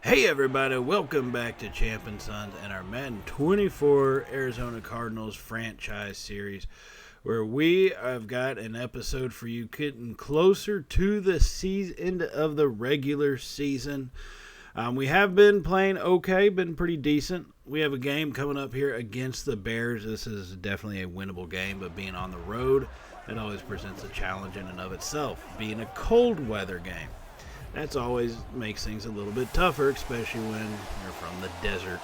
Hey everybody, welcome back to Champ and Sons and our Madden 24 Arizona Cardinals franchise series, where we have got an episode for you getting closer to the end of the regular season. We have been playing okay, been pretty decent. We have a game coming up here against the Bears. This is definitely a winnable game, but being on the road, it always presents a challenge in and of itself. Being a cold weather game, that's always makes things a little bit tougher, especially when you're from the desert,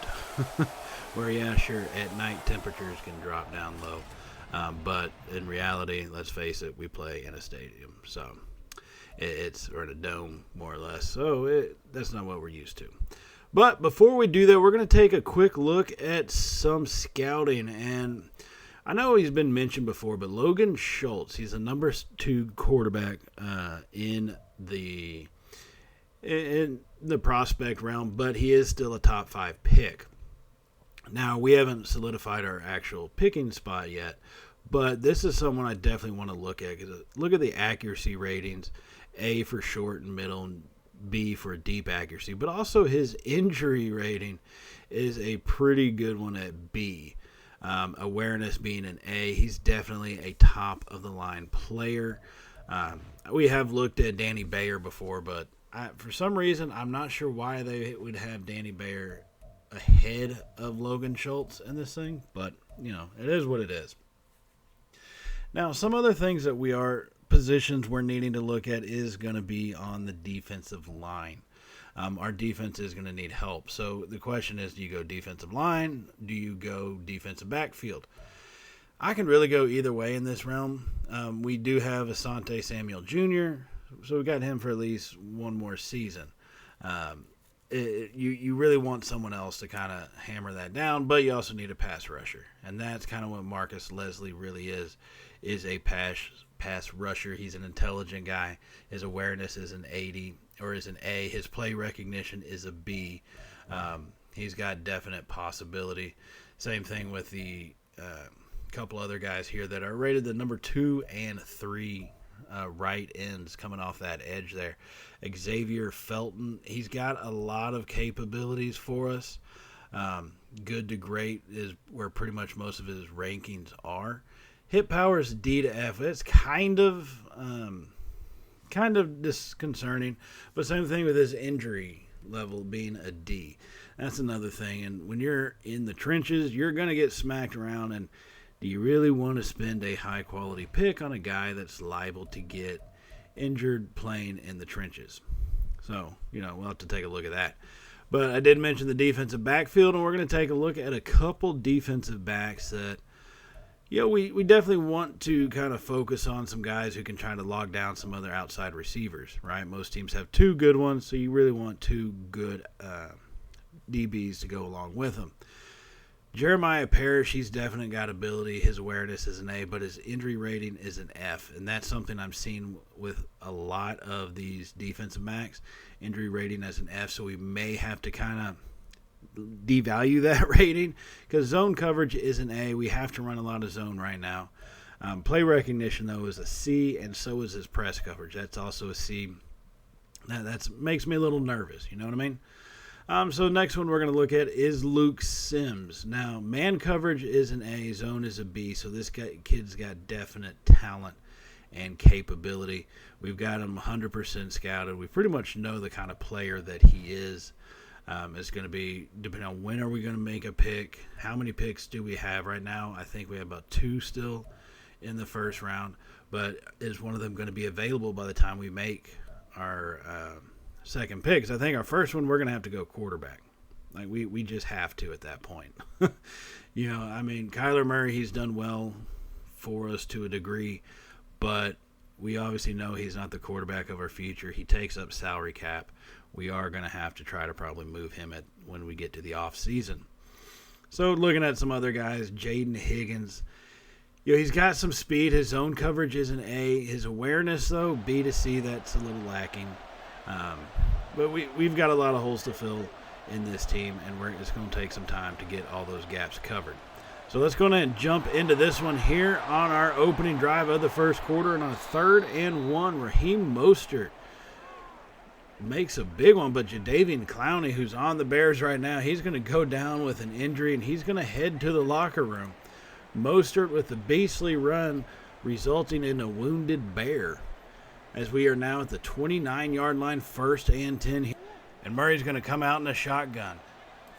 where, yeah, sure, at night temperatures can drop down low. But in reality, let's face it, we play in a stadium, so it's or in a dome, more or less. So that's not what we're used to. But before we do that, we're going to take a quick look at some scouting. And I know he's been mentioned before, but Logan Schultz, he's a number 2 quarterback in the prospect realm, but he is still a top 5 pick. Now, we haven't solidified our actual picking spot yet, but this is someone I definitely want to look at. Look at the accuracy ratings, A for short and middle, and B for deep accuracy. But also his injury rating is a pretty good one at B. Awareness being an A. He's definitely a top-of-the-line player. We have looked at Danny Bayer before, but for some reason, I'm not sure why they would have Danny Bayer ahead of Logan Schultz in this thing, but, you know, it is what it is. Now, some other things that positions we're needing to look at is going to be on the defensive line. Our defense is going to need help. So the question is, do you go defensive line? Do you go defensive backfield? I can really go either way in this realm. We do have Asante Samuel Jr., so we got him for at least one more season. You really want someone else to kind of hammer that down, but you also need a pass rusher. And that's kind of what Marcus Leslie really is a pass rusher. He's an intelligent guy. His awareness is an 80 or is an A. His play recognition is a B. He's got definite possibility. Same thing with the couple other guys here that are rated the number 2 and 3 right ends coming off that edge there. Xavier Felton, he's got a lot of capabilities for us. Good to great is where pretty much most of his rankings are. Hit power is D to F. It's kind of disconcerting, but same thing with his injury level being a D. That's another thing. And when you're in the trenches, you're going to get smacked around. And do you really want to spend a high-quality pick on a guy that's liable to get injured playing in the trenches? So, we'll have to take a look at that. But I did mention the defensive backfield, and we're going to take a look at a couple defensive backs that, we definitely want to kind of focus on some guys who can try to log down some other outside receivers, right? Most teams have 2 good ones, so you really want 2 good DBs to go along with them. Jeremiah Parrish, he's definitely got ability. His awareness is an A, but his injury rating is an F. And that's something I'm seeing with a lot of these defensive backs. Injury rating as an F, so we may have to kind of devalue that rating because zone coverage is an A. We have to run a lot of zone right now. Play recognition, though, is a C, and so is his press coverage. That's also a C. That makes me a little nervous, you know what I mean? So the next one we're going to look at is Luke Sims. Now, man coverage is an A, zone is a B, so this kid's got definite talent and capability. We've got him 100% scouted. We pretty much know the kind of player that he is. It's going to be, depending on when are we going to make a pick, how many picks do we have right now. I think we have about 2 still in the first round, but is one of them going to be available by the time we make our second pick? Because I think our first one, we're going to have to go quarterback. Like, we just have to at that point. Kyler Murray, he's done well for us to a degree, but we obviously know he's not the quarterback of our future. He takes up salary cap. We are going to have to try to probably move him when we get to the off season. So looking at some other guys, Jaden Higgins, he's got some speed. His zone coverage is an A. His awareness, though, B to C, that's a little lacking. But we've got a lot of holes to fill in this team, and it's going to take some time to get all those gaps covered. So let's go ahead and jump into this one here on our opening drive of the first quarter. And on a 3rd and 1, Raheem Mostert makes a big one, but Jadeveon Clowney, who's on the Bears right now, he's going to go down with an injury, and he's going to head to the locker room. Mostert with the beastly run, resulting in a wounded Bear. As we are now at the 29-yard line, 1st and 10. And Murray's going to come out in a shotgun.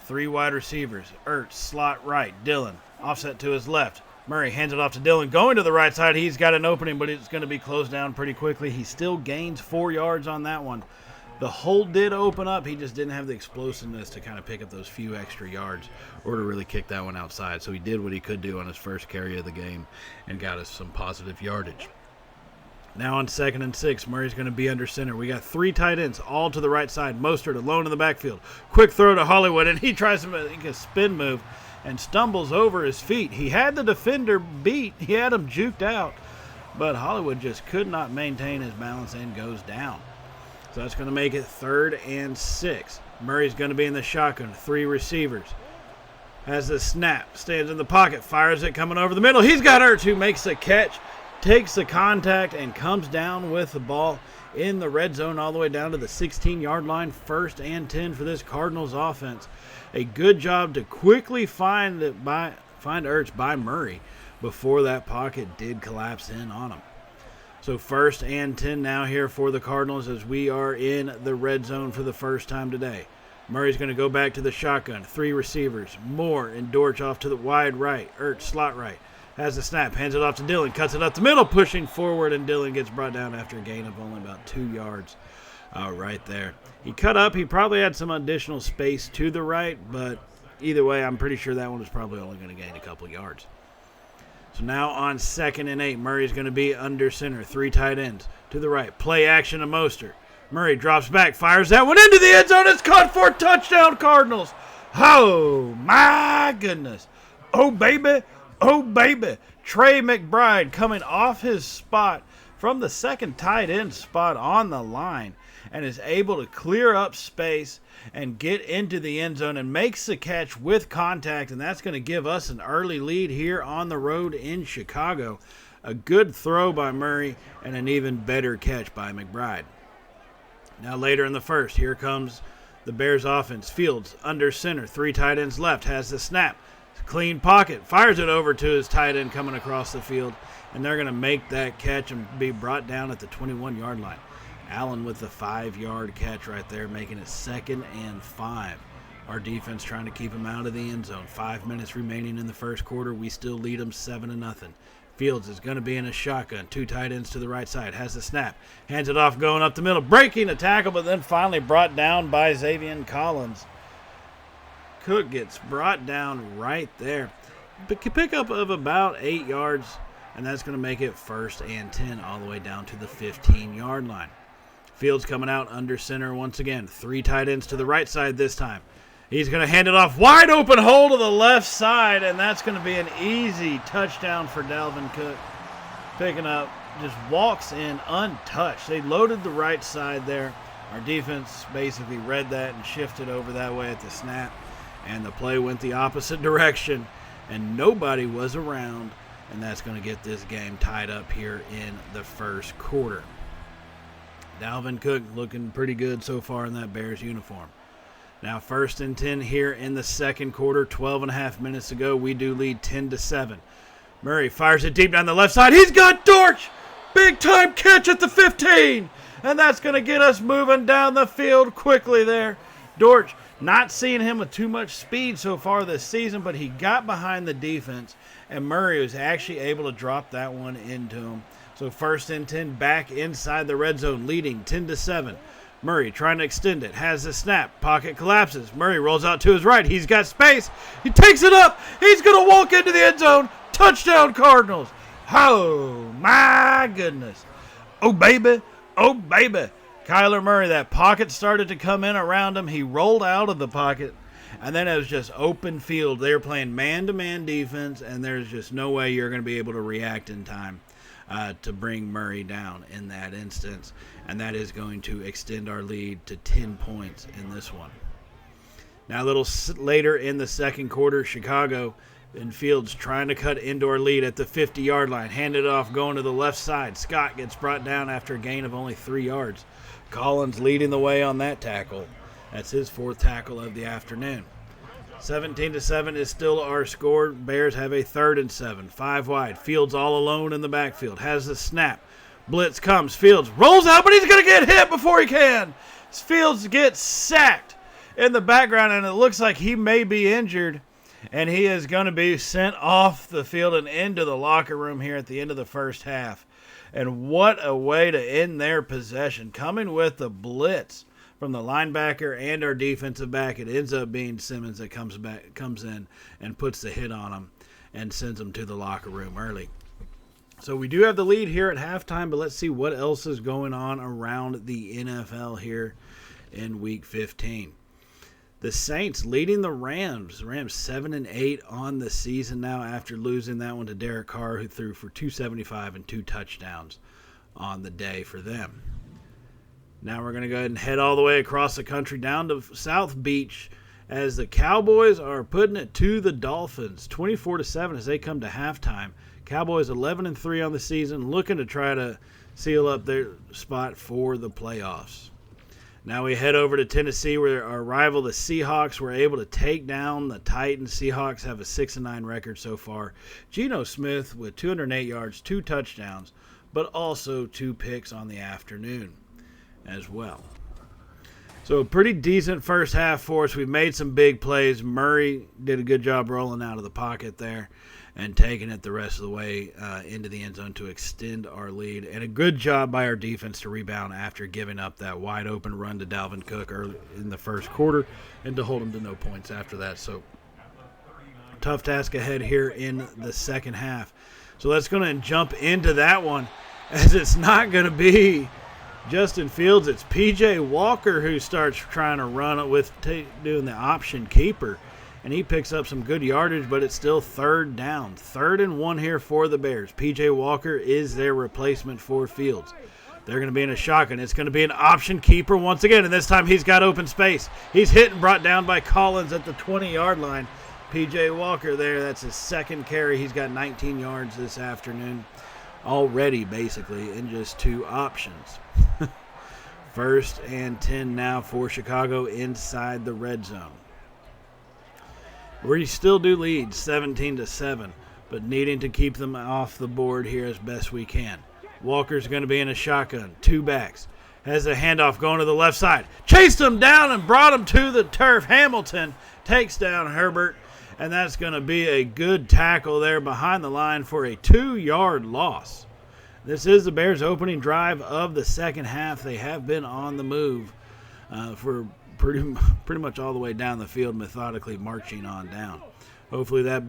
3 wide receivers. Ertz, slot right. Dillon, offset to his left. Murray hands it off to Dillon. Going to the right side. He's got an opening, but it's going to be closed down pretty quickly. He still gains 4 yards on that one. The hole did open up. He just didn't have the explosiveness to kind of pick up those few extra yards or to really kick that one outside. So he did what he could do on his first carry of the game and got us some positive yardage. Now on 2nd and 6, Murray's going to be under center. We got 3 tight ends all to the right side. Mostert alone in the backfield. Quick throw to Hollywood, and he tries to make a spin move and stumbles over his feet. He had the defender beat. He had him juked out, but Hollywood just could not maintain his balance and goes down. So that's going to make it 3rd and 6. Murray's going to be in the shotgun. 3 receivers. Has the snap. Stands in the pocket. Fires it coming over the middle. He's got Ertz, who makes the catch. Takes the contact and comes down with the ball in the red zone all the way down to the 16-yard line. 1st and 10 for this Cardinals offense. A good job to quickly find Ertz by Murray before that pocket did collapse in on him. So 1st and 10 now here for the Cardinals as we are in the red zone for the first time today. Murray's going to go back to the shotgun. 3 receivers. Moore and Dortch off to the wide right. Ertz slot right. Has the snap. Hands it off to Dillon. Cuts it up the middle. Pushing forward, and Dillon gets brought down after a gain of only about 2 yards right there. He cut up. He probably had some additional space to the right, but either way, I'm pretty sure that one was probably only going to gain a couple yards. So now on 2nd and 8, Murray's going to be under center. 3 tight ends to the right. Play action to Mostert. Murray drops back, fires that one into the end zone. It's caught for a touchdown, Cardinals. Oh, my goodness. Oh, baby. Oh, baby. Trey McBride coming off his spot from the 2nd tight end spot on the line and is able to clear up space and get into the end zone and makes the catch with contact, and that's going to give us an early lead here on the road in Chicago. A good throw by Murray and an even better catch by McBride. Now later in the first, here comes the Bears offense. Fields under center, 3 tight ends left, has the snap. Clean pocket, fires it over to his tight end coming across the field, and they're going to make that catch and be brought down at the 21-yard line. Allen with the 5-yard catch right there, making it 2nd and 5. Our defense trying to keep him out of the end zone. 5 minutes remaining in the first quarter. We still lead them 7-0. Fields is going to be in a shotgun. 2 tight ends to the right side. Has the snap. Hands it off going up the middle. Breaking a tackle, but then finally brought down by Xavier Collins. Cook gets brought down right there. Pick up of about 8 yards, and that's going to make it 1st and 10 all the way down to the 15-yard line. Fields coming out under center once again. 3 tight ends to the right side this time. He's going to hand it off. Wide open hole to the left side, and that's going to be an easy touchdown for Dalvin Cook. Picking up, just walks in untouched. They loaded the right side there. Our defense basically read that and shifted over that way at the snap, and the play went the opposite direction, and nobody was around, and that's going to get this game tied up here in the first quarter. Dalvin Cook looking pretty good so far in that Bears uniform. Now 1st and 10 here in the second quarter. 12.5 minutes to go. We do lead 10-7. Murray fires it deep down the left side. He's got Dortch. Big time catch at the 15. And that's going to get us moving down the field quickly there. Dortch, not seeing him with too much speed so far this season, but he got behind the defense, and Murray was actually able to drop that one into him. So 1st and 10 back inside the red zone, leading 10-7. Murray trying to extend it, has the snap, pocket collapses. Murray rolls out to his right. He's got space. He takes it up. He's going to walk into the end zone. Touchdown, Cardinals. Oh, my goodness. Oh, baby. Oh, baby. Kyler Murray, that pocket started to come in around him. He rolled out of the pocket, and then it was just open field. They were playing man-to-man defense, and there's just no way you're going to be able to react in time to bring Murray down in that instance, and that is going to extend our lead to 10 points in this one. Now a little later in the second quarter, Chicago And Fields trying to cut indoor lead at the 50-yard line. Handed it off, going to the left side. Scott gets brought down after a gain of only 3 yards. Collins leading the way on that tackle. That's his 4th tackle of the afternoon. 17-7 is still our score. Bears have a 3rd and 7. 5 wide. Fields all alone in the backfield. Has the snap. Blitz comes. Fields rolls out, but he's going to get hit before he can. Fields gets sacked in the background, and it looks like he may be injured. And he is going to be sent off the field and into the locker room here at the end of the first half. And what a way to end their possession. Coming with the blitz from the linebacker and our defensive back. It ends up being Simmons that comes in and puts the hit on him and sends him to the locker room early. So we do have the lead here at halftime, but let's see what else is going on around the NFL here in Week 15. The Saints leading the Rams. Rams 7-8 on the season now after losing that one to Derek Carr, who threw for 275 and 2 touchdowns on the day for them. Now we're going to go ahead and head all the way across the country down to South Beach as the Cowboys are putting it to the Dolphins 24-7 as they come to halftime. Cowboys 11-3 on the season, looking to try to seal up their spot for the playoffs. Now we head over to Tennessee where our rival, the Seahawks, were able to take down the Titans. Seahawks have a 6-9 record so far. Geno Smith with 208 yards, 2 touchdowns, but also 2 picks on the afternoon as well. So a pretty decent first half for us. We've made some big plays. Murray did a good job rolling out of the pocket there and taking it the rest of the way into the end zone to extend our lead. And a good job by our defense to rebound after giving up that wide-open run to Dalvin Cook early in the first quarter and to hold him to no points after that. So tough task ahead here in the second half. So let's go and jump into that one, as it's not going to be Justin Fields. It's P.J. Walker who starts trying to run it with doing the option keeper. And he picks up some good yardage, but it's still 3rd down. 3rd and 1 here for the Bears. P.J. Walker is their replacement for Fields. They're going to be in a shotgun. It's going to be an option keeper once again, and this time he's got open space. He's hit and brought down by Collins at the 20-yard line. P.J. Walker there, that's his 2nd carry. He's got 19 yards this afternoon already, basically, in just 2 options. 1st and 10 now for Chicago inside the red zone. We still do lead 17-7, but needing to keep them off the board here as best we can. Walker's going to be in a shotgun, 2 backs. Has a handoff going to the left side. Chased him down and brought him to the turf. Hamilton takes down Herbert, and that's going to be a good tackle there behind the line for a 2-yard loss. This is the Bears' opening drive of the second half. They have been on the move for pretty much all the way down the field, methodically marching on down. Hopefully that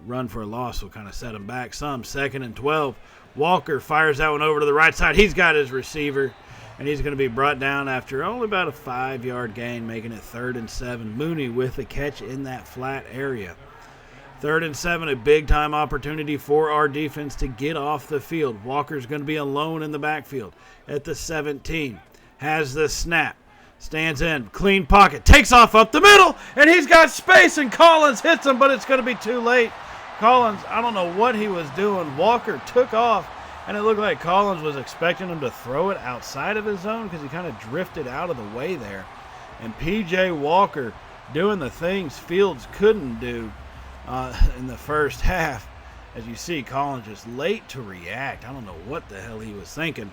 run for a loss will kind of set them back some. 2nd and 12. Walker fires that one over to the right side. He's got his receiver, and he's going to be brought down after only about a 5-yard gain, making it 3rd and 7. Mooney with the catch in that flat area. 3rd and 7, a big-time opportunity for our defense to get off the field. Walker's going to be alone in the backfield at the 17. Has the snap. Stands in, clean pocket, takes off up the middle, and he's got space, and Collins hits him, but it's going to be too late. Collins, I don't know what he was doing. Walker took off, and it looked like Collins was expecting him to throw it outside of his zone because he kind of drifted out of the way there. And P.J. Walker doing the things Fields couldn't do in the first half. As you see, Collins just late to react. I don't know what the hell he was thinking.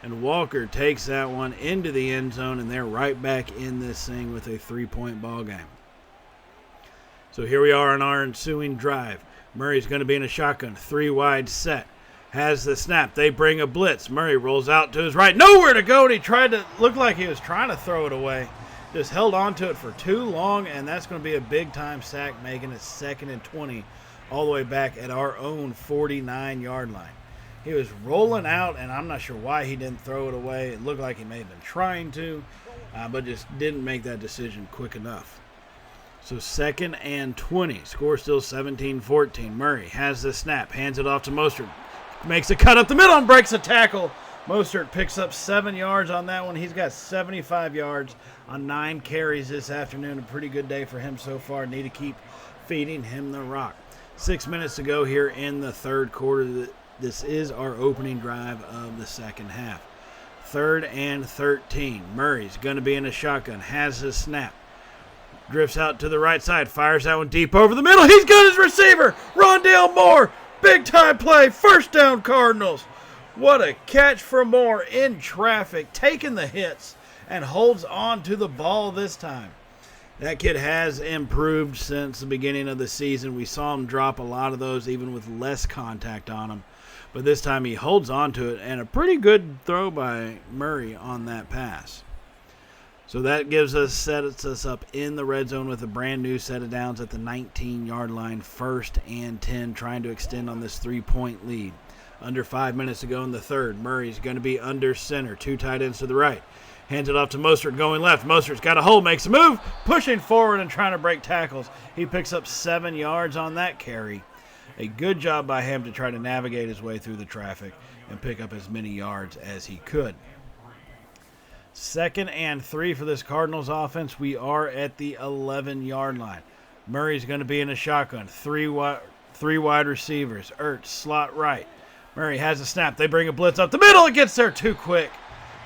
And Walker takes that one into the end zone, and they're right back in this thing with a 3-point ball game. So here we are on our ensuing drive. Murray's going to be in a shotgun, 3 wide set. Has the snap. They bring a blitz. Murray rolls out to his right. Nowhere to go, and he tried to look like he was trying to throw it away. Just held on to it for too long, and that's going to be a big-time sack, making it 2nd and 20 all the way back at our own 49-yard line. He was rolling out, and I'm not sure why he didn't throw it away. It looked like he may have been trying to, but just didn't make that decision quick enough. So 2nd and 20. Score still 17-14. Murray has the snap, hands it off to Mostert. Makes a cut up the middle and breaks a tackle. Mostert picks up 7 yards on that one. He's got 75 yards on 9 carries this afternoon. A pretty good day for him so far. Need to keep feeding him the rock. 6 minutes to go here in the third quarter. This is our opening drive of the second half. 3rd and 13. Murray's going to be in a shotgun. Has his snap. Drifts out to the right side. Fires that one deep over the middle. He's got his receiver. Rondale Moore. Big time play. First down Cardinals. What a catch for Moore in traffic. Taking the hits and holds on to the ball this time. That kid has improved since the beginning of the season. We saw him drop a lot of those even with less contact on him. But this time he holds on to it, and a pretty good throw by Murray on that pass. So that sets us up in the red zone with a brand new set of downs at the 19-yard line, 1st and 10, trying to extend on this 3-point lead. Under 5 minutes to go in the third. Murray's going to be under center, 2 tight ends to the right. Hands it off to Mostert going left. Mostert's got a hole, makes a move, pushing forward and trying to break tackles. He picks up 7 yards on that carry. A good job by him to try to navigate his way through the traffic and pick up as many yards as he could. 2nd and 3 for this Cardinals offense. We are at the 11-yard line. Murray's going to be in a shotgun. Three wide receivers. Ertz, slot right. Murray has a snap. They bring a blitz up the middle. It gets there too quick.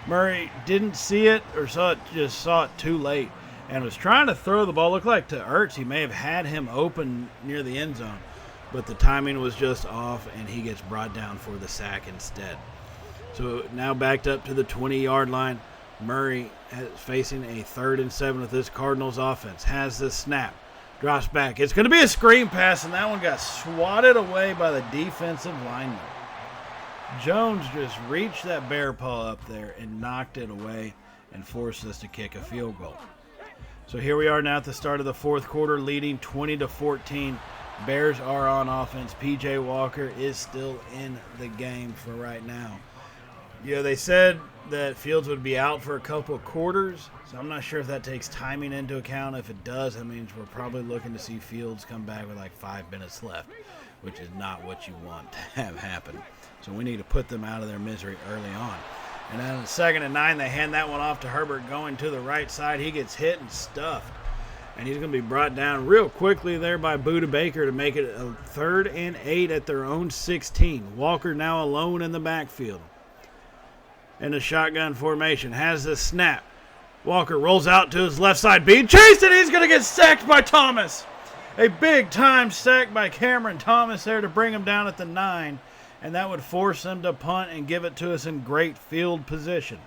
Murray didn't see it or saw it too late and was trying to throw the ball. Looked like to Ertz. He may have had him open near the end zone, but the timing was just off, and he gets brought down for the sack instead. So now backed up to the 20-yard line. Murray is facing a 3rd and 7 with this Cardinals offense. Has the snap. Drops back. It's going to be a screen pass, and that one got swatted away by the defensive lineman. Jones just reached that bear paw up there and knocked it away and forced us to kick a field goal. So here we are now at the start of the fourth quarter, leading 20-14. Bears are on offense. P.J. Walker is still in the game for right now. Yeah, they said that Fields would be out for a couple of quarters, so I'm not sure if that takes timing into account. If it does, that means we're probably looking to see Fields come back with like 5 minutes left, which is not what you want to have happen. So we need to put them out of their misery early on. And then on 2nd and 9, they hand that one off to Herbert going to the right side. He gets hit and stuffed. And he's going to be brought down real quickly there by Budda Baker to make it a 3rd and 8 at their own 16. Walker now alone in the backfield. In a shotgun formation. Has the snap. Walker rolls out to his left side. Being chased, and he's going to get sacked by Thomas. A big-time sack by Cameron Thomas there to bring him down at the 9. And that would force them to punt and give it to us in great field position.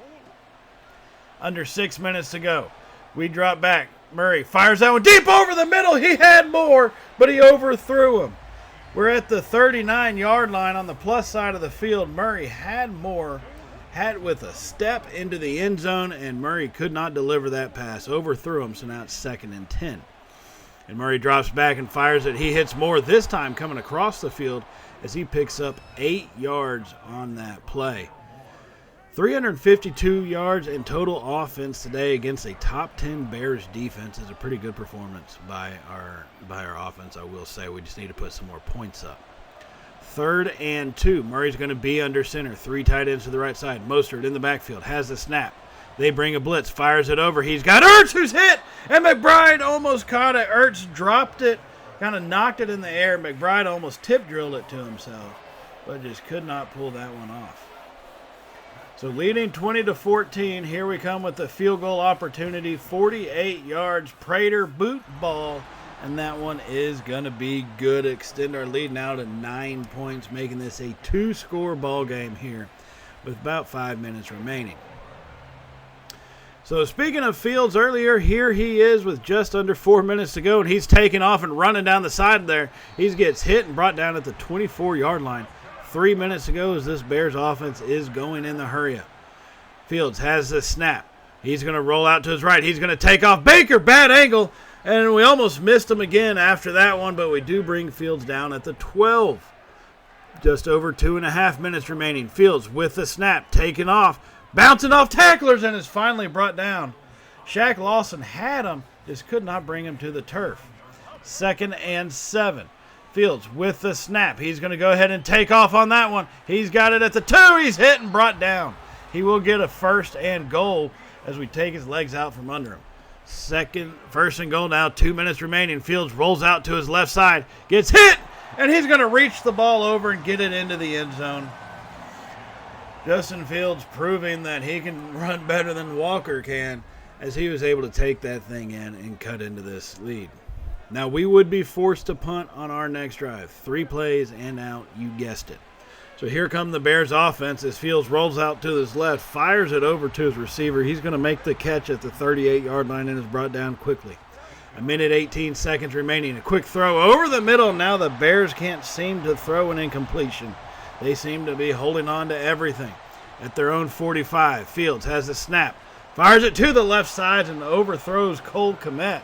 Under 6 minutes to go. We drop back. Murray fires that one deep over the middle. He had more, but he overthrew him. We're at the 39-yard line on the plus side of the field. Murray had more, had with a step into the end zone, and Murray could not deliver that pass. Overthrew him, so now it's 2nd and 10. And Murray drops back and fires it. He hits more, this time coming across the field as he picks up 8 yards on that play. 352 yards in total offense today against a top 10 Bears defense is a pretty good performance by our offense, I will say. We just need to put some more points up. 3rd and 2. Murray's going to be under center. 3 tight ends to the right side. Mostert in the backfield. Has the snap. They bring a blitz. Fires it over. He's got Ertz who's hit. And McBride almost caught it. Ertz dropped it. Kind of knocked it in the air. McBride almost tip-drilled it to himself. But just could not pull that one off. So leading 20-14. Here we come with the field goal opportunity. 48 yards. Prater boot ball. And that one is going to be good. Extend our lead now to 9 points, making this a 2-score ball game here with about 5 minutes remaining. So speaking of Fields earlier, here he is with just under 4 minutes to go, and he's taking off and running down the side there. He gets hit and brought down at the 24-yard line. 3 minutes to go as this Bears offense is going in the hurry-up. Fields has the snap. He's going to roll out to his right. He's going to take off. Baker, bad angle. And we almost missed him again after that one, but we do bring Fields down at the 12. Just over 2.5 minutes remaining. Fields with the snap, taking off, bouncing off tacklers, and is finally brought down. Shaq Lawson had him, just could not bring him to the turf. 2nd and 7. Fields with the snap. He's going to go ahead and take off on that one. He's got it at the 2. He's hit and brought down. He will get a 1st and goal as we take his legs out from under him. First and goal now, 2 minutes remaining. Fields rolls out to his left side, gets hit, and he's going to reach the ball over and get it into the end zone. Justin Fields proving that he can run better than Walker can, as he was able to take that thing in and cut into this lead. Now, we would be forced to punt on our next drive. 3 plays and out, you guessed it. So here come the Bears offense as Fields rolls out to his left, fires it over to his receiver. He's going to make the catch at the 38-yard line and is brought down quickly. 1:18 seconds remaining. A quick throw over the middle. Now the Bears can't seem to throw an incompletion. They seem to be holding on to everything. At their own 45, Fields has the snap, fires it to the left side and overthrows Cole Kmet,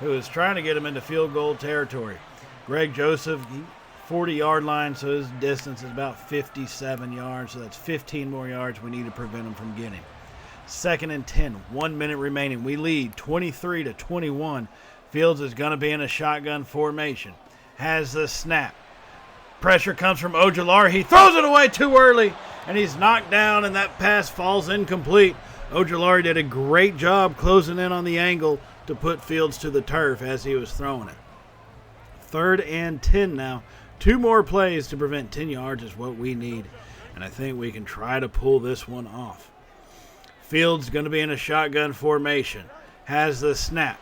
who is trying to get him into field goal territory. Greg Joseph, 40-yard line, so his distance is about 57 yards, so that's 15 more yards we need to prevent him from getting. 2nd and 10, 1 minute remaining. We lead 23-21. Fields is going to be in a shotgun formation. Has the snap. Pressure comes from Ojulari. He throws it away too early, and he's knocked down, and that pass falls incomplete. Ojulari did a great job closing in on the angle to put Fields to the turf as he was throwing it. 3rd and 10 now. 2 more plays to prevent 10 yards is what we need, and I think we can try to pull this one off. Fields going to be in a shotgun formation. Has the snap.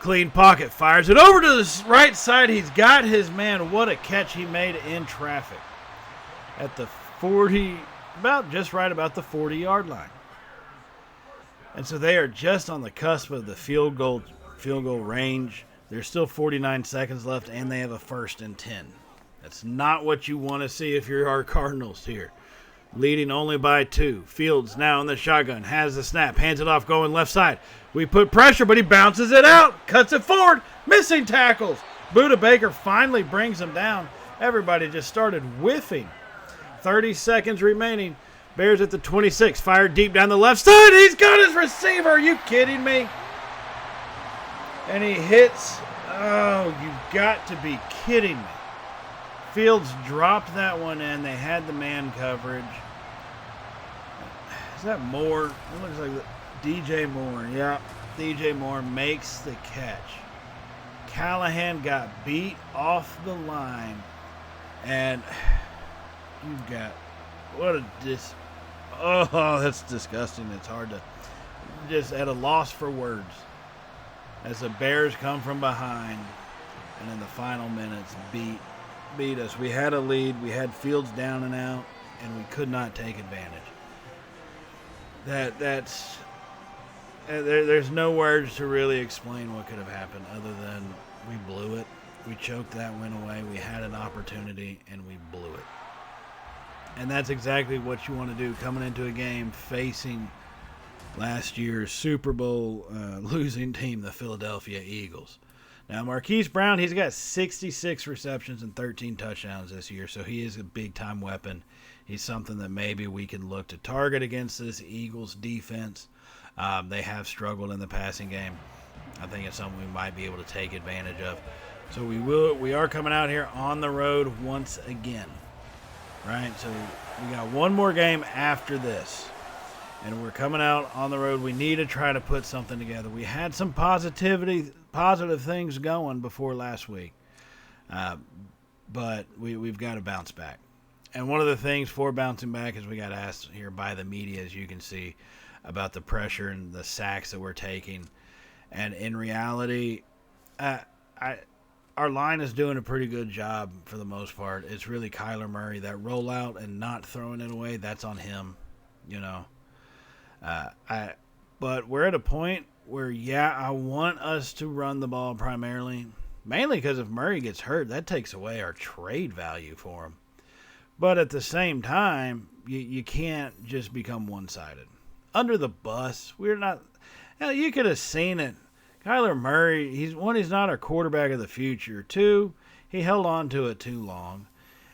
Clean pocket. Fires it over to the right side. He's got his man. What a catch he made in traffic. At the 40, just right about the 40-yard line. And so they are just on the cusp of the field goal range. There's still 49 seconds left, and they have a 1st and 10. That's not what you want to see if you're our Cardinals here. Leading only by 2. Fields now in the shotgun. Has the snap. Hands it off going left side. We put pressure, but he bounces it out. Cuts it forward. Missing tackles. Budda Baker finally brings him down. Everybody just started whiffing. 30 seconds remaining. Bears at the 26. Fired deep down the left side. He's got his receiver. Are you kidding me? And he hits. Oh, you've got to be kidding me. Fields dropped that one in. They had the man coverage. Is that Moore? It looks like DJ Moore. Yeah, DJ Moore makes the catch. Callahan got beat off the line. And you've got, oh, that's disgusting. It's hard to, just at a loss for words. As the Bears come from behind and in the final minutes beat us. We had a lead. We had Fields down and out, and we could not take advantage. There's no words to really explain what could have happened other than we blew it. We choked that win away. We had an opportunity, and we blew it. And that's exactly what you want to do coming into a game facing last year's Super Bowl losing team, the Philadelphia Eagles. Now, Marquise Brown, he's got 66 receptions and 13 touchdowns this year, so he is a big-time weapon. He's something that maybe we can look to target against this Eagles defense. They have struggled in the passing game. I think it's something we might be able to take advantage of. So we are coming out here on the road once again, right? So we got one more game after this. And we're coming out on the road. We need to try to put something together. We had some positive things going before last week. But we've got to bounce back. And one of the things for bouncing back is we got asked here by the media, as you can see, about the pressure and the sacks that we're taking. And in reality, our line is doing a pretty good job for the most part. It's really Kyler Murray. That rollout and not throwing it away, that's on him, you know. But we're at a point where, I want us to run the ball primarily, mainly because if Murray gets hurt, that takes away our trade value for him. But at the same time, you can't just become one-sided. Under the bus, we're not. You could have seen it. Kyler Murray, he's not our quarterback of the future. 2, he held on to it too long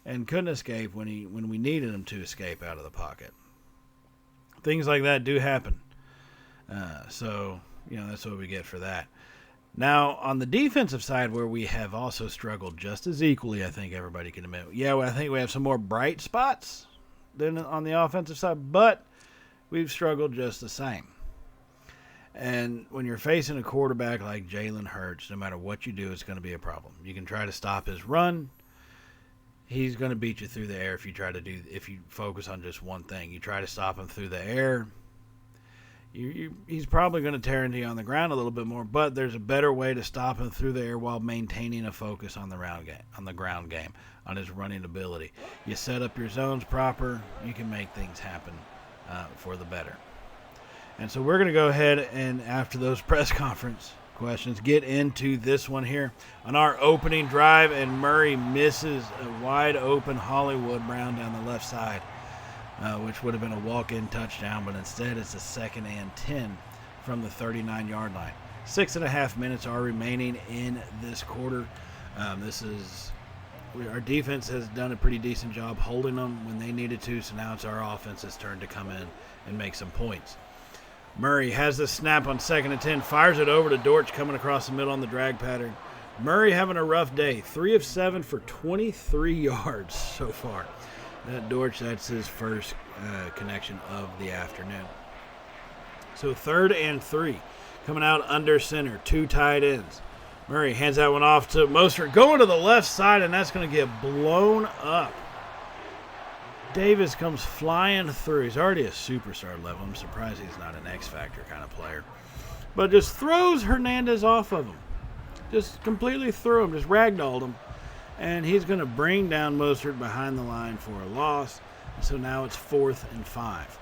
and couldn't escape when we needed him to escape out of the pocket. Things like that do happen. So, that's what we get for that. Now, on the defensive side, where we have also struggled just as equally, I think everybody can admit. I think we have some more bright spots than on the offensive side, but we've struggled just the same. And when you're facing a quarterback like Jalen Hurts, no matter what you do, it's going to be a problem. You can try to stop his run. He's going to beat you through the air if you focus on just one thing. You try to stop him through the air, he's probably going to tear into you on the ground a little bit more, but there's a better way to stop him through the air while maintaining a focus on the ground game, on his running ability. You set up your zones proper, you can make things happen for the better. And so we're going to go ahead and, after those press conference questions, get into this one here on our opening drive, and Murray misses a wide open Hollywood Brown down the left side, which would have been a walk-in touchdown, but instead it's a 2nd and 10 from the 39-yard line. 6.5 minutes are remaining in this quarter. Our defense has done a pretty decent job holding them when they needed to, so now it's our offense's turn to come in and make some points. Murray has the snap on 2nd and 10, fires it over to Dortch coming across the middle on the drag pattern. Murray having a rough day, 3 of 7 for 23 yards so far. Dortch, that's his first connection of the afternoon. So 3rd and 3, coming out under center, 2 tight ends. Murray hands that one off to Mostert, going to the left side, and that's going to get blown up. Davis comes flying through. He's already a superstar level. I'm surprised he's not an X-Factor kind of player. But just throws Hernandez off of him. Just completely threw him, just ragdolled him. And he's going to bring down Mostert behind the line for a loss. So now it's 4th and 5.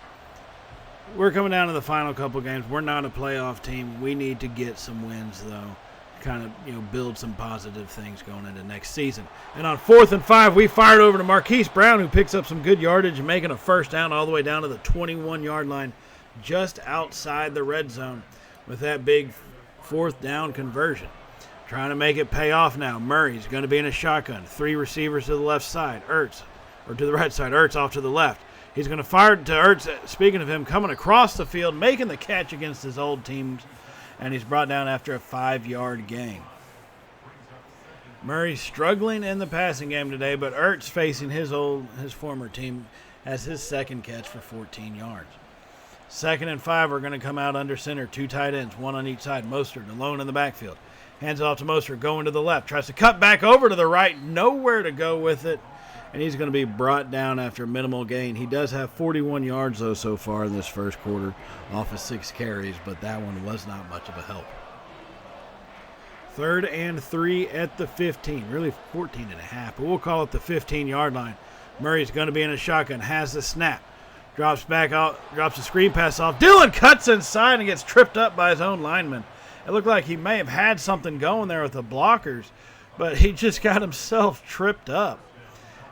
We're coming down to the final couple games. We're not a playoff team. We need to get some wins, though. Kind of, build some positive things going into next season. And on 4th and 5, we fired over to Marquise Brown, who picks up some good yardage and making a first down all the way down to the 21-yard line, just outside the red zone with that big 4th down conversion. Trying to make it pay off now. Murray's going to be in a shotgun. 3 receivers to the left side. To the right side. Ertz off to the left. He's going to fire to Ertz, speaking of him, coming across the field, making the catch against his old teams. And he's brought down after a 5-yard gain. Murray's struggling in the passing game today, but Ertz, facing his former team, has his second catch for 14 yards. 2nd and 5 are going to come out under center. 2 tight ends, 1 on each side. Mostert alone in the backfield. Hands it off to Mostert, going to the left. Tries to cut back over to the right. Nowhere to go with it. And he's going to be brought down after a minimal gain. He does have 41 yards, though, so far in this first quarter off of 6 carries, but that one was not much of a help. 3rd and 3 at the 15, really 14 and a half, but we'll call it the 15-yard line. Murray's going to be in a shotgun, has the snap, drops back out, drops a screen pass off. Dillon cuts inside and gets tripped up by his own lineman. It looked like he may have had something going there with the blockers, but he just got himself tripped up.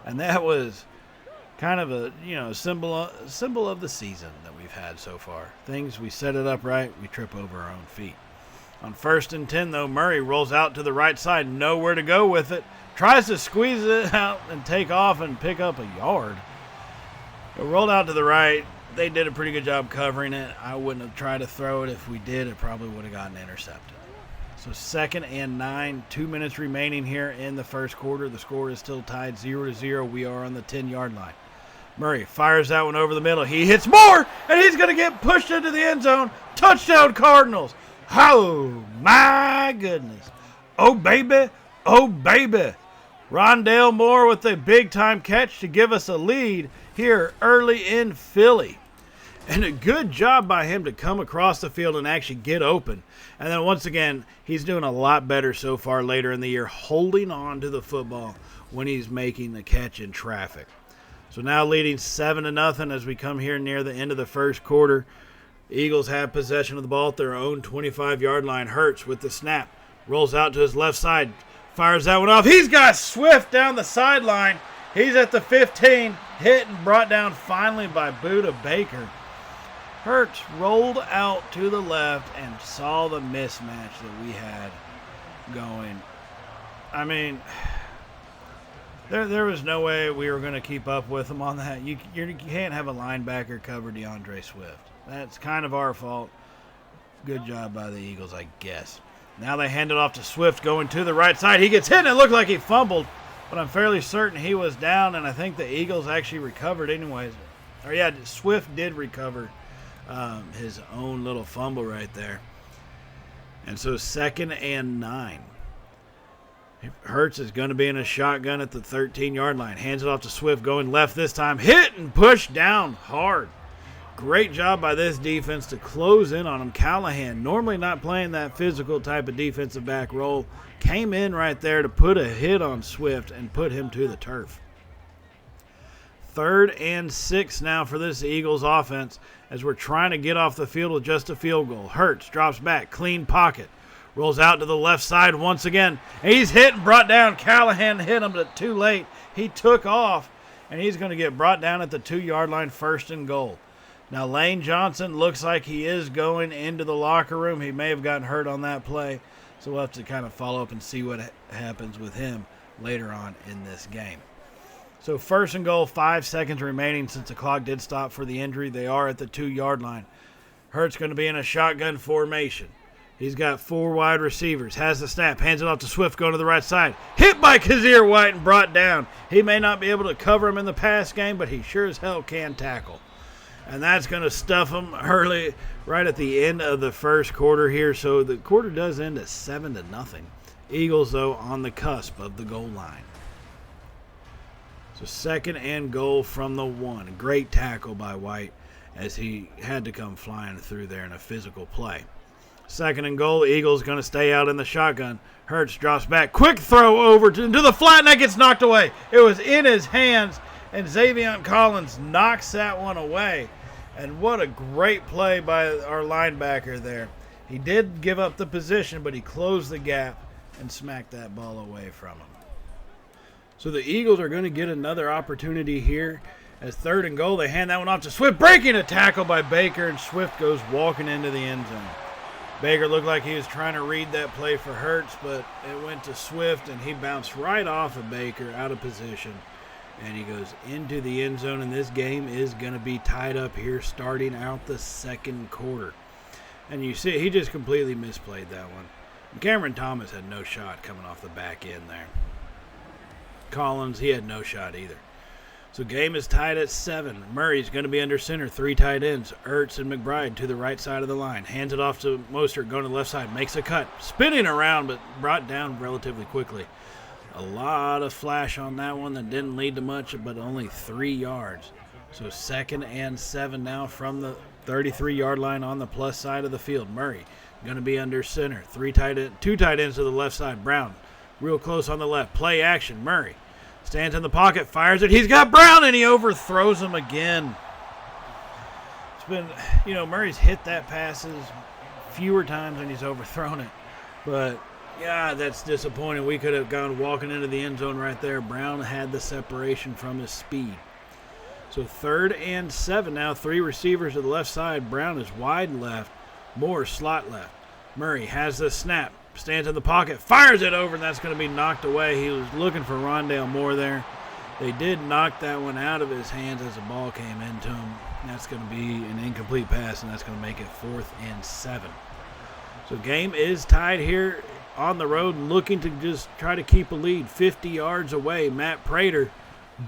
And that was kind of a symbol of the season that we've had so far. Things, we set it up right, we trip over our own feet. On 1st and 10, though, Murray rolls out to the right side, nowhere to go with it. Tries to squeeze it out and take off and pick up a yard. It rolled out to the right. They did a pretty good job covering it. I wouldn't have tried to throw it. If we did, it probably would have gotten intercepted. So 2nd and 9, 2 minutes remaining here in the first quarter. The score is still tied 0-0. We are on the 10-yard line. Murray fires that one over the middle. He hits more, and he's going to get pushed into the end zone. Touchdown, Cardinals. Oh, my goodness. Oh, baby. Oh, baby. Rondale Moore with a big-time catch to give us a lead here early in Philly. And a good job by him to come across the field and actually get open. And then once again, he's doing a lot better so far later in the year, holding on to the football when he's making the catch in traffic. So now leading 7-0 as we come here near the end of the first quarter. Eagles have possession of the ball at their own 25-yard line. Hurts with the snap. Rolls out to his left side. Fires that one off. He's got Swift down the sideline. He's at the 15. Hit and brought down finally by Buda Baker. Hurts rolled out to the left and saw the mismatch that we had going. I mean, there was no way we were going to keep up with him on that. You can't have a linebacker cover DeAndre Swift. That's kind of our fault. Good job by the Eagles, I guess. Now they hand it off to Swift going to the right side. He gets hit and it looked like he fumbled, but I'm fairly certain he was down, and I think the Eagles actually recovered anyways. Or yeah, Swift did recover his own little fumble right there. And so 2nd and 9. Hurts is going to be in a shotgun at the 13-yard line. Hands it off to Swift, going left this time. Hit and pushed down hard. Great job by this defense to close in on him. Callahan, normally not playing that physical type of defensive back role, came in right there to put a hit on Swift and put him to the turf. 3rd and 6 now for this Eagles offense as we're trying to get off the field with just a field goal. Hurts drops back, clean pocket, rolls out to the left side once again. He's hit and brought down. Callahan hit him, but too late. He took off, and he's going to get brought down at the 2-yard line, 1st and goal. Now Lane Johnson looks like he is going into the locker room. He may have gotten hurt on that play, so we'll have to kind of follow up and see what happens with him later on in this game. So 1st and goal, 5 seconds remaining since the clock did stop for the injury. They are at the 2-yard line. Hurts going to be in a shotgun formation. He's got 4 wide receivers. Has the snap. Hands it off to Swift going to the right side. Hit by Kazir White and brought down. He may not be able to cover him in the pass game, but he sure as hell can tackle. And that's going to stuff him early, right at the end of the first quarter here. So the quarter does end at 7-0. Eagles, though, on the cusp of the goal line. So 2nd and goal from the 1. Great tackle by White as he had to come flying through there in a physical play. 2nd and goal, Eagles going to stay out in the shotgun. Hurts drops back. Quick throw over to the flat, and that gets knocked away. It was in his hands, and Xavier Collins knocks that one away. And what a great play by our linebacker there. He did give up the position, but he closed the gap and smacked that ball away from him. So the Eagles are going to get another opportunity here. As 3rd and goal, they hand that one off to Swift, breaking a tackle by Baker, and Swift goes walking into the end zone. Baker looked like he was trying to read that play for Hurts, but it went to Swift, and he bounced right off of Baker out of position. And he goes into the end zone, and this game is going to be tied up here starting out the 2nd quarter. And you see, he just completely misplayed that one. Cameron Thomas had no shot coming off the back end there. Collins, he had no shot either. So game is tied at 7. Murray's going to be under center, 3 tight ends. Ertz and McBride to the right side of the line. Hands it off to Mostert, going to the left side. Makes a cut. Spinning around, but brought down relatively quickly. A lot of flash on that one that didn't lead to much, but only 3 yards. So 2nd and 7 now from the 33-yard line on the plus side of the field. Murray going to be under center. 2 tight ends to the left side. Brown real close on the left. Play action. Murray stands in the pocket, fires it. He's got Brown, and he overthrows him again. It's been, Murray's hit that passes fewer times than he's overthrown it. But, yeah, that's disappointing. We could have gone walking into the end zone right there. Brown had the separation from his speed. So 3rd and 7 now. 3 receivers to the left side. Brown is wide left. Moore slot left. Murray has the snap. Stands in the pocket, fires it over, and that's going to be knocked away. He was looking for Rondale Moore there. They did knock that one out of his hands as the ball came into him. That's going to be an incomplete pass, and that's going to make it 4th and 7. So game is tied here on the road, looking to just try to keep a lead 50 yards away. Matt Prater,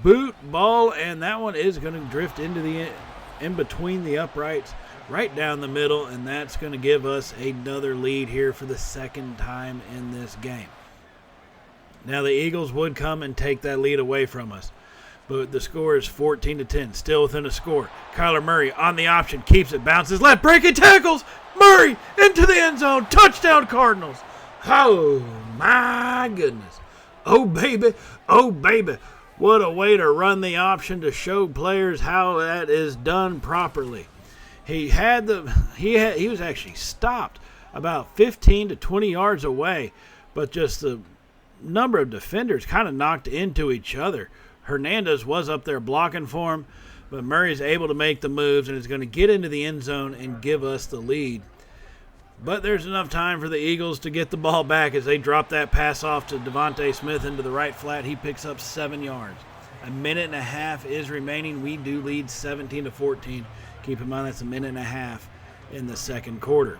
boot, ball, and that one is going to drift into the in between the uprights, right down the middle, and that's going to give us another lead here for the 2nd time in this game. Now the Eagles would come and take that lead away from us, but the score is 14-10, still within a score. Kyler Murray on the option, keeps it, bounces left, breaking tackles, Murray into the end zone, touchdown Cardinals. Oh my goodness. Oh baby, what a way to run the option to show players how that is done properly. He was actually stopped about 15 to 20 yards away, but just the number of defenders kind of knocked into each other. Hernandez was up there blocking for him, but Murray's able to make the moves and is going to get into the end zone and give us the lead. But there's enough time for the Eagles to get the ball back as they drop that pass off to Devontae Smith into the right flat. He picks up 7 yards. A minute and a half is remaining. We do lead 17-14. Keep in mind that's a minute and a half in the 2nd quarter.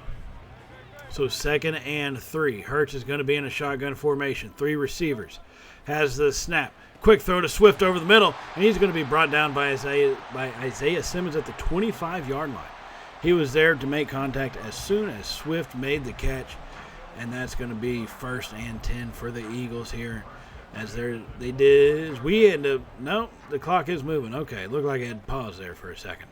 So 2nd and 3. Hurts is going to be in a shotgun formation. 3 receivers. Has the snap. Quick throw to Swift over the middle, and he's going to be brought down by Isaiah Simmons at the 25-yard line. He was there to make contact as soon as Swift made the catch, and that's going to be 1st and 10 for the Eagles here. As they did, we end up, no, the clock is moving. Okay, looked like it had paused there for a second.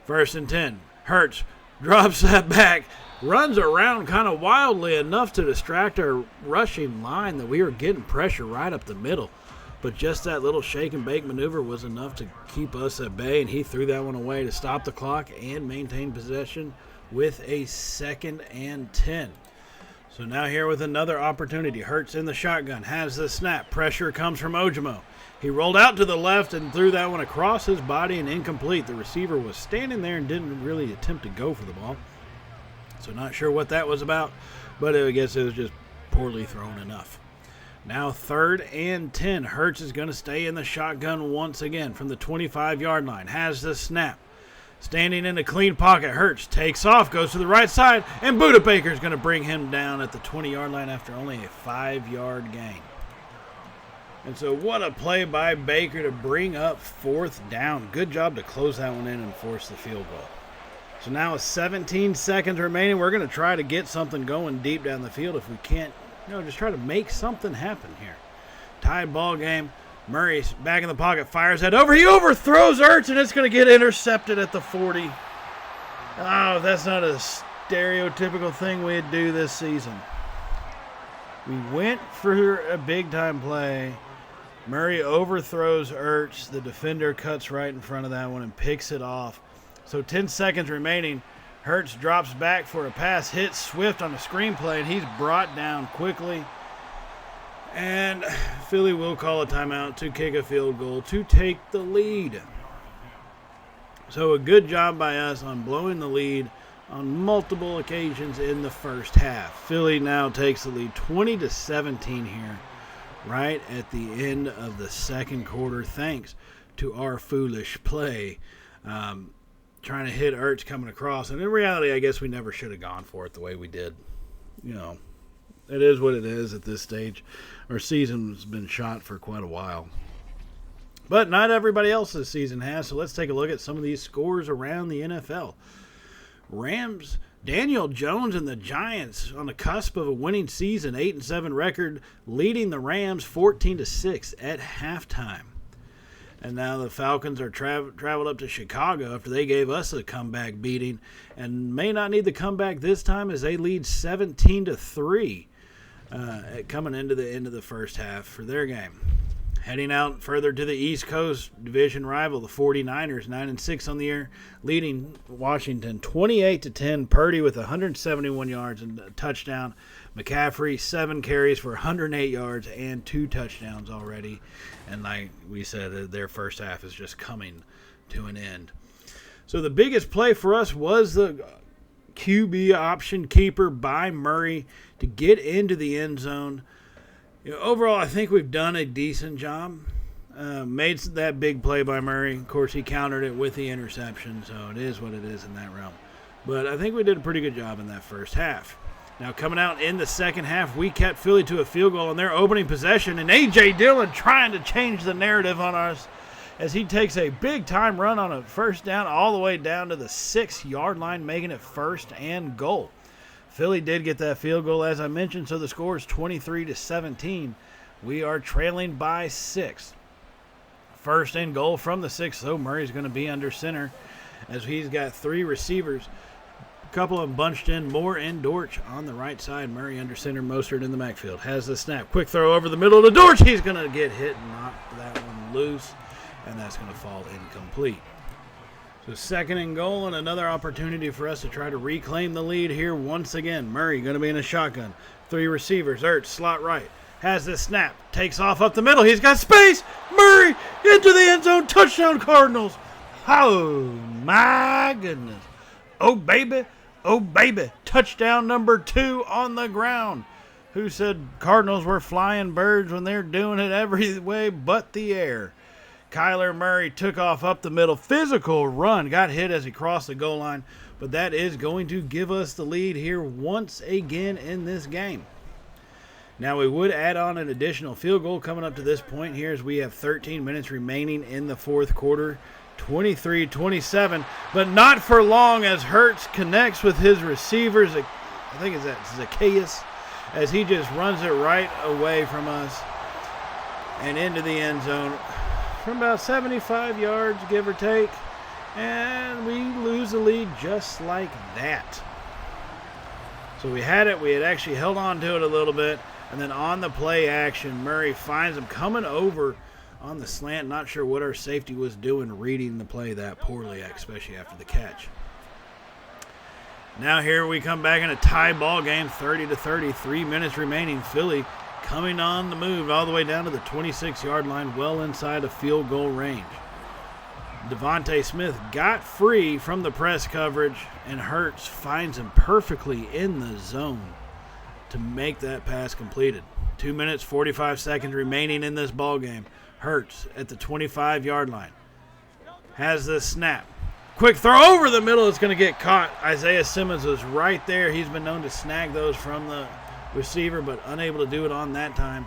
1st and 10. Hurts drops that back, runs around kind of wildly enough to distract our rushing line that we were getting pressure right up the middle. But just that little shake and bake maneuver was enough to keep us at bay, and he threw that one away to stop the clock and maintain possession with a 2nd and 10. So now here with another opportunity. Hurts in the shotgun, has the snap. Pressure comes from Ojimo. He rolled out to the left and threw that one across his body and incomplete. The receiver was standing there and didn't really attempt to go for the ball. So not sure what that was about, but I guess it was just poorly thrown enough. Now 3rd and 10. Hurts is going to stay in the shotgun once again from the 25-yard line. Has the snap. Standing in a clean pocket, Hurts takes off, goes to the right side, and Buda Baker's going to bring him down at the 20-yard line after only a 5-yard gain. And so what a play by Baker to bring up 4th down. Good job to close that one in and force the field goal. So now with 17 seconds remaining, we're going to try to get something going deep down the field. If we can't, just try to make something happen here. Tied ball game. Murray's back in the pocket, fires that over. He overthrows Ertz, and it's going to get intercepted at the 40. Oh, that's not a stereotypical thing we'd do this season. We went for a big-time play. Murray overthrows Ertz. The defender cuts right in front of that one and picks it off. So 10 seconds remaining. Hurts drops back for a pass, hits Swift on a screenplay, and he's brought down quickly. And Philly will call a timeout to kick a field goal to take the lead. So a good job by us on blowing the lead on multiple occasions in the first half. Philly now takes the lead 20-17 here, right at the end of the second quarter, thanks to our foolish play. Trying to hit Ertz coming across. And in reality, I guess we never should have gone for it the way we did. It is what it is at this stage. Our season's been shot for quite a while. But not everybody else's season has, so let's take a look at some of these scores around the NFL. Rams, Daniel Jones and the Giants on the cusp of a winning season, 8-7 record, leading the Rams 14-6 at halftime. And now the Falcons are traveled up to Chicago after they gave us a comeback beating and may not need the comeback this time as they lead 17-3 coming into the end of the first half for their game. Heading out further to the East Coast division rival, the 49ers, 9-6 on the year, leading Washington 28-10. Purdy with 171 yards and a touchdown. McCaffrey, 7 carries for 108 yards and 2 touchdowns already. And like we said, their first half is just coming to an end. So the biggest play for us was the QB option keeper by Murray to get into the end zone. Overall, I think we've done a decent job. Made that big play by Murray. Of course, he countered it with the interception, so it is what it is in that realm. But I think we did a pretty good job in that first half. Now, coming out in the second half, we kept Philly to a field goal on their opening possession, and A.J. Dillon trying to change the narrative on us as he takes a big-time run on a first down all the way down to the 6-yard line, making it 1st and goal. Philly did get that field goal, as I mentioned, so the score is 23-17. We are trailing by 6. 1st and goal from the 6, so Murray's going to be under center as he's got 3 receivers. A couple of them bunched in, Moore and Dortch on the right side. Murray under center, Mostert in the backfield. Has the snap. Quick throw over the middle to Dortch. He's going to get hit and knock that one loose, and that's going to fall incomplete. So 2nd and goal and another opportunity for us to try to reclaim the lead here once again. Murray going to be in a shotgun. 3 receivers. Ertz, slot right. Has the snap. Takes off up the middle. He's got space. Murray into the end zone. Touchdown Cardinals. Oh, my goodness. Oh, baby. Oh, baby. Touchdown number 2 on the ground. Who said Cardinals were flying birds when they're doing it every way but the air? Kyler Murray took off up the middle. Physical run. Got hit as he crossed the goal line. But that is going to give us the lead here once again in this game. Now we would add on an additional field goal coming up to this point here as we have 13 minutes remaining in the fourth quarter 23-27, but not for long as Hurts connects with his receivers. I think it's Zacchaeus, as he just runs it right away from us and into the end zone from about 75 yards, give or take, and we lose the lead just like that. So we had actually held on to it a little bit, and then on the play action, Murray finds him coming over on the slant. Not sure what our safety was doing reading the play that poorly, especially after the catch. Now here we come back in a tie ball game, 30-30, 3 minutes remaining. Philly coming on the move all the way down to the 26-yard line, well inside of field goal range. Devontae Smith got free from the press coverage, and Hurts finds him perfectly in the zone to make that pass completed. 2 minutes, 45 seconds remaining in this ball game. Hurts at the 25-yard line has the snap. Quick throw over the middle. It's going to get caught. Isaiah Simmons was right there. He's been known to snag those from the receiver, but unable to do it on that time.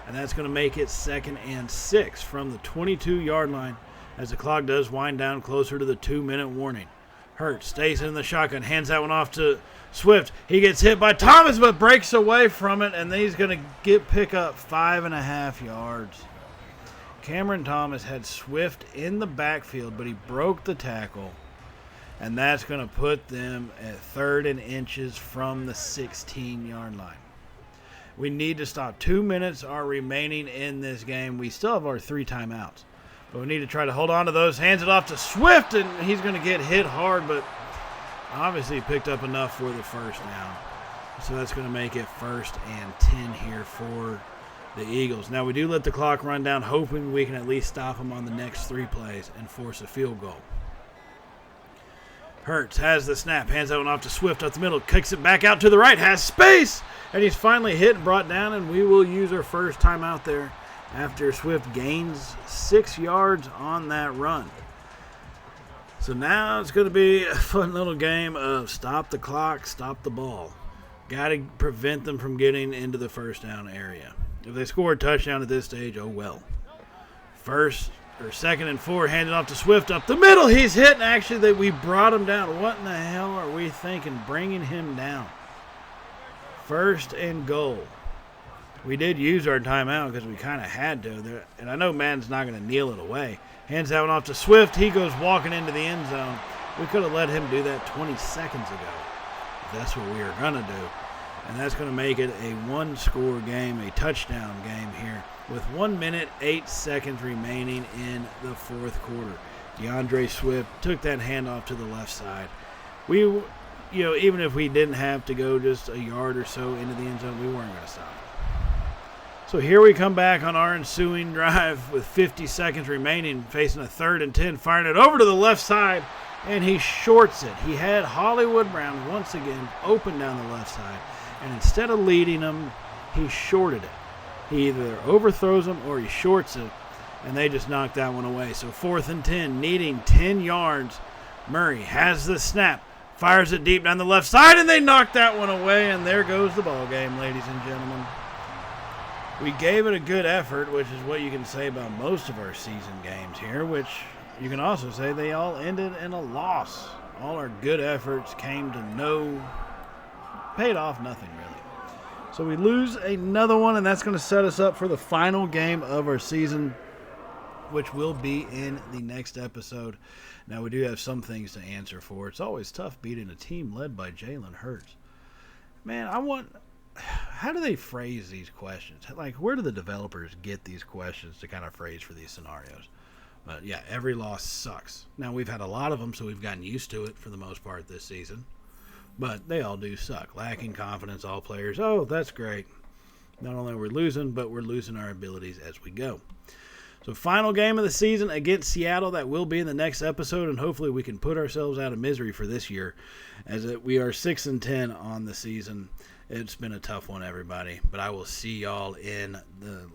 And that's going to make it 2nd and 6 from the 22-yard line as the clock does wind down closer to the 2-minute warning. Hurts stays in the shotgun, hands that one off to Swift. He gets hit by Thomas, but breaks away from it, and then he's going to pick up 5.5 yards. Cameron Thomas had Swift in the backfield, but he broke the tackle, and that's going to put them at 3rd and inches from the 16-yard line. We need to stop. 2 minutes are remaining in this game. We still have our 3 timeouts, but we need to try to hold on to those. Hands it off to Swift, and he's going to get hit hard, but obviously picked up enough for the first down. So that's going to make it 1st and 10 here for the Eagles. Now we do let the clock run down, hoping we can at least stop them on the next 3 plays and force a field goal. Hurts has the snap, hands that one off to Swift up the middle, kicks it back out to the right, has space, and he's finally hit and brought down, and we will use our first time out there after Swift gains 6 yards on that run. So now it's going to be a fun little game of stop the clock, stop the ball. Got to prevent them from getting into the first down area. If they score a touchdown at this stage, oh well. 2nd and 4, handed off to Swift up the middle. He's hit, and actually we brought him down. What in the hell are we thinking, bringing him down? 1st and goal. We did use our timeout because we kind of had to. And I know Madden's not going to kneel it away. Hands that one off to Swift. He goes walking into the end zone. We could have let him do that 20 seconds ago. That's what we were going to do. And that's going to make it a 1-score game, a touchdown game here, with 1 minute, 8 seconds remaining in the 4th quarter. DeAndre Swift took that handoff to the left side. Even if we didn't have to go just a yard or so into the end zone, we weren't going to stop. So here we come back on our ensuing drive with 50 seconds remaining, facing a 3rd and 10, firing it over to the left side, and he shorts it. He had Hollywood Brown once again open down the left side, and instead of leading him, he shorted it. He either overthrows him or he shorts it, and they just knocked that one away. So 4th and 10, needing 10 yards. Murray has the snap, fires it deep down the left side, and they knocked that one away, and there goes the ball game, ladies and gentlemen. We gave it a good effort, which is what you can say about most of our season games here, which you can also say they all ended in a loss. All our good efforts came to paid off nothing really. So we lose another one, and that's going to set us up for the final game of our season, which will be in the next episode. Now, we do have some things to answer for. It's always tough beating a team led by Jalen Hurts. Man, how do they phrase these questions? Like, where do the developers get these questions to kind of phrase for these scenarios? But, yeah, every loss sucks. Now, we've had a lot of them, so we've gotten used to it for the most part this season. But they all do suck. Lacking confidence, all players. Oh, that's great. Not only are we losing, but we're losing our abilities as we go. So final game of the season against Seattle. That will be in the next episode, and hopefully we can put ourselves out of misery for this year, as we are 6-10 on the season. It's been a tough one, everybody. But I will see y'all in the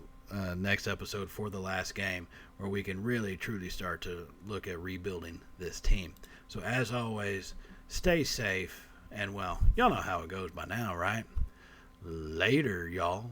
next episode for the last game, where we can really, truly start to look at rebuilding this team. So as always, stay safe. And, well, y'all know how it goes by now, right? Later, y'all.